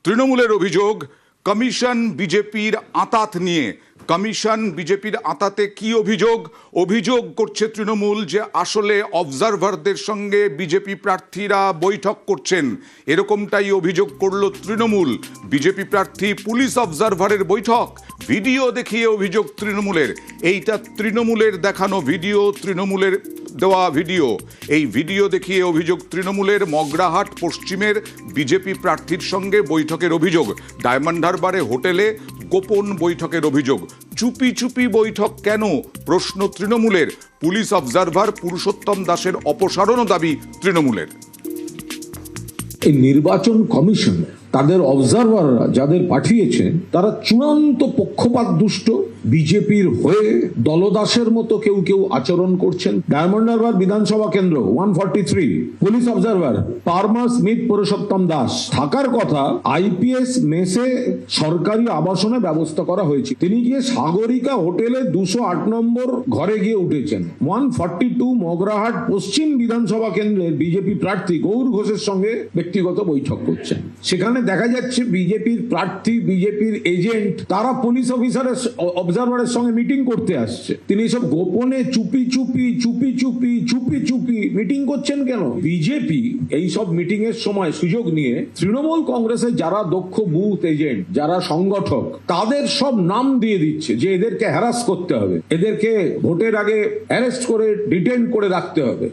তৃণমূলের অভিযোগ কমিশন বিজেপির আঁতাত নিয়ে। কমিশন বিজেপির আঁতাতে কি অভিযোগ? অভিযোগ করছে তৃণমূল যে আসলে অবজারভারদের সঙ্গে বিজেপি প্রার্থীরা বৈঠক করছেন। এরকমটাই অভিযোগ করল তৃণমূল। বিজেপি প্রার্থী পুলিশ অবজারভারের বৈঠক, ভিডিও দেখিয়ে অভিযোগ তৃণমূলের। এইটা তৃণমূলের দেখানো ভিডিও, তৃণমূলের দেওয়া ভিডিও। এই ভিডিও দেখিয়ে অভিযোগ তৃণমূলের মগরাহাট পশ্চিমের বিজেপি প্রার্থীর সঙ্গে বৈঠকের অভিযোগ। ডায়মন্ড হারবারে হোটেলে গোপন বৈঠকের অভিযোগ। চুপি চুপি বৈঠক কেন? প্রশ্ন তৃণমূলের। পুলিশ অবজারভার পুরুষোত্তম দাসের অপসারণও দাবি তৃণমূলের। এই নির্বাচন কমিশন তাদের অবজারভাররা যাদের পাঠিয়েছেন তারা চূড়ান্ত পক্ষপাত দুষ্ট, বিজেপির হয়ে দলদাসের মতো কেউ কেউ আচরণ করছেন। ডায়মন্ড হারবার বিধানসভা কেন্দ্র 143 police observer পারমা Smith Purushottam Das থাকার কথা আইপিএস মেসে সরকারি আবাসনে ব্যবস্থা করা হয়েছে। তিনি গিয়ে সাগরিকা হোটেলে 208 নম্বর ঘরে গিয়ে উঠেছেন। 142 মগরাহাট পশ্চিম বিধানসভা কেন্দ্রের বিজেপি প্রার্থী গৌর ঘোষের সঙ্গে ব্যক্তিগত বৈঠক করছেন। সেখানে দেখা যাচ্ছে বিজেপির প্রার্থী, বিজেপির এজেন্ট, তারা পুলিশ অফিসারের অবজারভারের সঙ্গে মিটিং করতে আসছে। তিনি সব গোপনে চুপি চুপি মিটিং করছেন কেন? বিজেপি এই সব মিটিং এর সময় সুযোগ নিয়ে তৃণমূল কংগ্রেসের যারা দক্ষ বুথ এজেন্ট, যারা সংগঠক, তাদের সব নাম দিয়ে দিচ্ছে যে এদেরকে হ্যারাস করতে হবে, এদেরকে ভোটের আগে অ্যারেস্ট করে ডিটেইন করে রাখতে হবে।